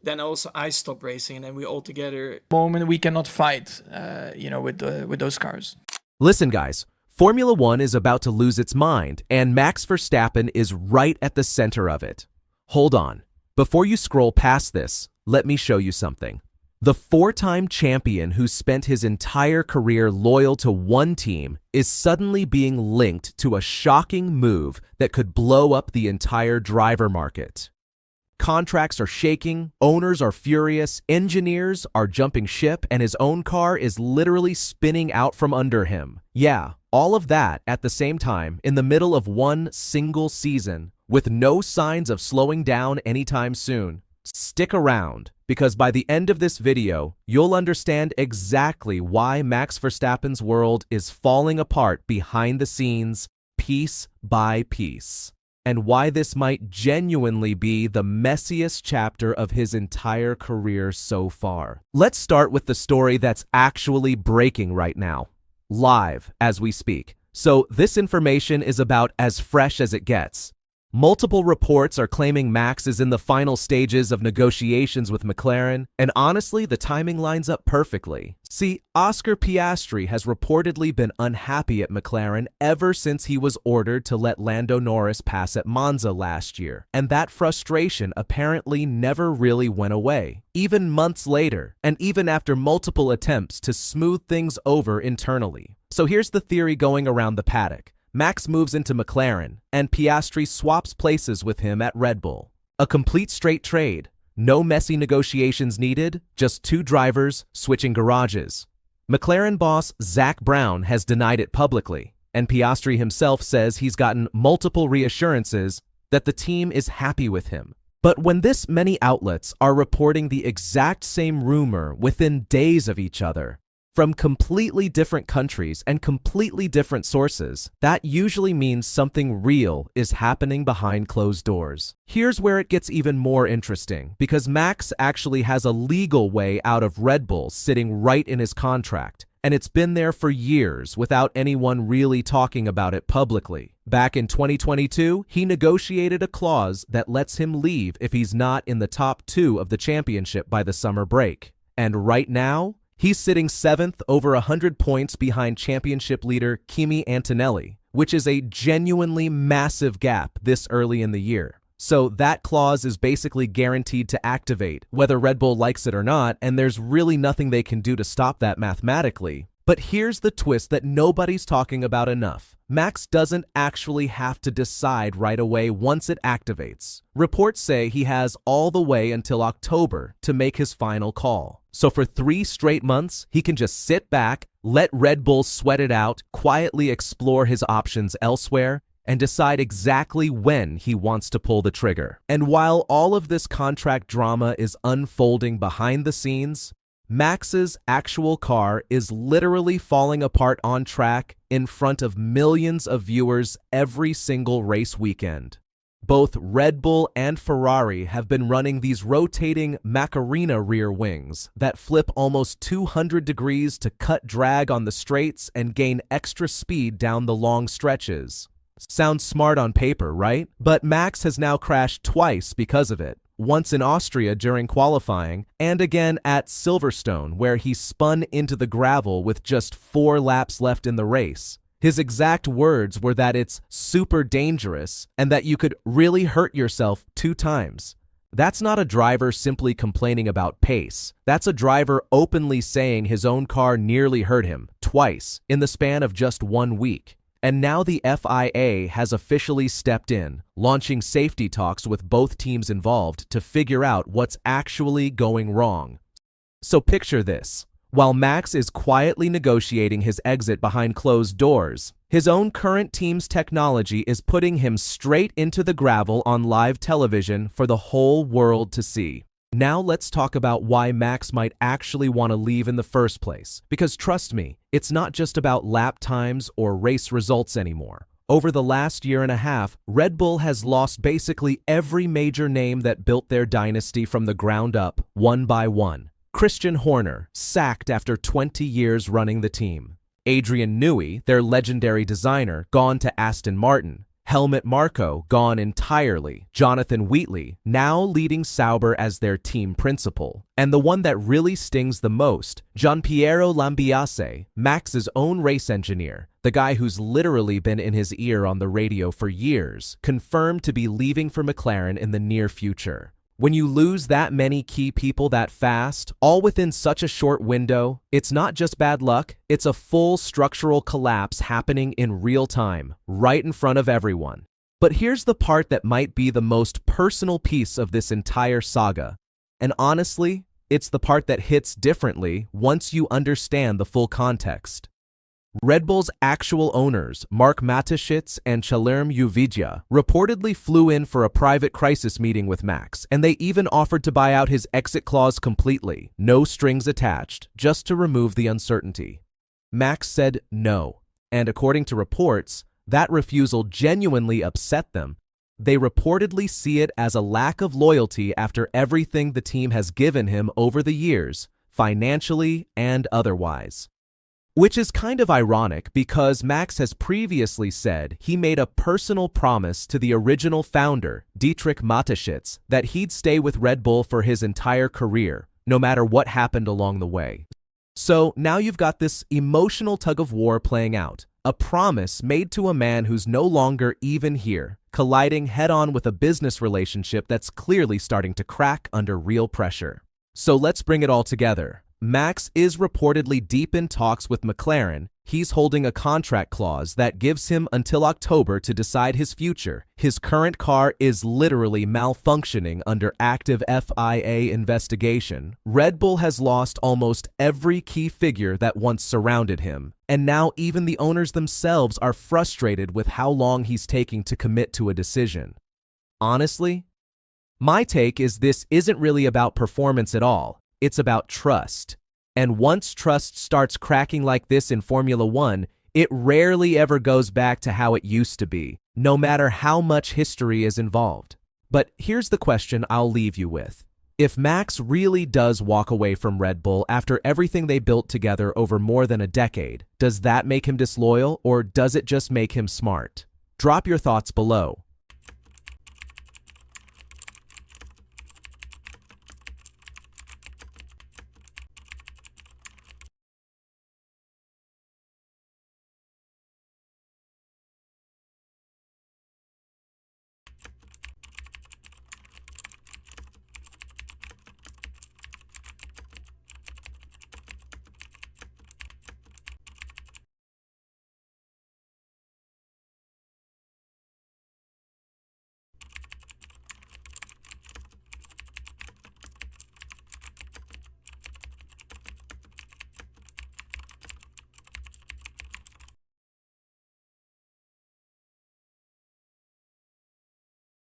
then also I stopped racing, and then we all together. Moment we cannot fight, with those cars. Listen, guys, Formula One is about to lose its mind, and Max Verstappen is right at the center of it. Hold on. Before you scroll past this, let me show you something. The four-time champion who spent his entire career loyal to one team is suddenly being linked to a shocking move that could blow up the entire driver market. Contracts are shaking, owners are furious, engineers are jumping ship, and his own car is literally spinning out from under him. Yeah, all of that at the same time in the middle of one single season with no signs of slowing down anytime soon. Stick around, because by the end of this video, you'll understand exactly why Max Verstappen's world is falling apart behind the scenes, piece by piece, and why this might genuinely be the messiest chapter of his entire career so far. Let's start with the story that's actually breaking right now, live as we speak. So this information is about as fresh as it gets. Multiple reports are claiming Max is in the final stages of negotiations with McLaren, and honestly, the timing lines up perfectly. See, Oscar Piastri has reportedly been unhappy at McLaren ever since he was ordered to let Lando Norris pass at Monza last year, and that frustration apparently never really went away, even months later, and even after multiple attempts to smooth things over internally. So here's the theory going around the paddock. Max moves into McLaren, and Piastri swaps places with him at Red Bull. A complete straight trade. No messy negotiations needed, just two drivers switching garages. McLaren boss Zak Brown has denied it publicly, and Piastri himself says he's gotten multiple reassurances that the team is happy with him. But when this many outlets are reporting the exact same rumor within days of each other, from completely different countries and completely different sources, that usually means something real is happening behind closed doors. Here's where it gets even more interesting, because Max actually has a legal way out of Red Bull sitting right in his contract, and it's been there for years without anyone really talking about it publicly. Back in 2022, he negotiated a clause that lets him leave if he's not in the top 2 of the championship by the summer break. And right now, he's sitting 7th over 100 points behind championship leader Kimi Antonelli, which is a genuinely massive gap this early in the year. So that clause is basically guaranteed to activate, whether Red Bull likes it or not, and there's really nothing they can do to stop that mathematically. But here's the twist that nobody's talking about enough. Max doesn't actually have to decide right away once it activates. Reports say he has all the way until October to make his final call. So for 3 straight months, he can just sit back, let Red Bull sweat it out, quietly explore his options elsewhere, and decide exactly when he wants to pull the trigger. And while all of this contract drama is unfolding behind the scenes, Max's actual car is literally falling apart on track in front of millions of viewers every single race weekend. Both Red Bull and Ferrari have been running these rotating Macarena rear wings that flip almost 200 degrees to cut drag on the straights and gain extra speed down the long stretches. Sounds smart on paper, right? But Max has now crashed twice because of it. Once in Austria during qualifying, and again at Silverstone, where he spun into the gravel with just 4 laps left in the race. His exact words were that it's super dangerous and that you could really hurt yourself 2 times. That's not a driver simply complaining about pace. That's a driver openly saying his own car nearly hurt him twice in the span of just 1 week. And now the FIA has officially stepped in, launching safety talks with both teams involved to figure out what's actually going wrong. So picture this. While Max is quietly negotiating his exit behind closed doors, his own current team's technology is putting him straight into the gravel on live television for the whole world to see. Now let's talk about why Max might actually want to leave in the first place. Because trust me, it's not just about lap times or race results anymore. Over the last year and a half, Red Bull has lost basically every major name that built their dynasty from the ground up, one by one. Christian Horner, sacked after 20 years running the team. Adrian Newey, their legendary designer, gone to Aston Martin. Helmut Marko gone entirely, Jonathan Wheatley now leading Sauber as their team principal, and the one that really stings the most, Gianpiero Lambiase, Max's own race engineer, the guy who's literally been in his ear on the radio for years, confirmed to be leaving for McLaren in the near future. When you lose that many key people that fast, all within such a short window, it's not just bad luck, it's a full structural collapse happening in real time, right in front of everyone. But here's the part that might be the most personal piece of this entire saga. And honestly, it's the part that hits differently once you understand the full context. Red Bull's actual owners, Mark Mateschitz and Chalerm Uvidja, reportedly flew in for a private crisis meeting with Max, and they even offered to buy out his exit clause completely, no strings attached, just to remove the uncertainty. Max said no, and according to reports, that refusal genuinely upset them. They reportedly see it as a lack of loyalty after everything the team has given him over the years, financially and otherwise. Which is kind of ironic because Max has previously said he made a personal promise to the original founder, Dietrich Mateschitz, that he'd stay with Red Bull for his entire career, no matter what happened along the way. So now you've got this emotional tug-of-war playing out, a promise made to a man who's no longer even here, colliding head-on with a business relationship that's clearly starting to crack under real pressure. So let's bring it all together. Max is reportedly deep in talks with McLaren. He's holding a contract clause that gives him until October to decide his future. His current car is literally malfunctioning under active FIA investigation. Red Bull has lost almost every key figure that once surrounded him. And now even the owners themselves are frustrated with how long he's taking to commit to a decision. Honestly, my take is this isn't really about performance at all. It's about trust. And once trust starts cracking like this in Formula One, it rarely ever goes back to how it used to be, no matter how much history is involved. But here's the question I'll leave you with. If Max really does walk away from Red Bull after everything they built together over more than a decade, does that make him disloyal or does it just make him smart? Drop your thoughts below.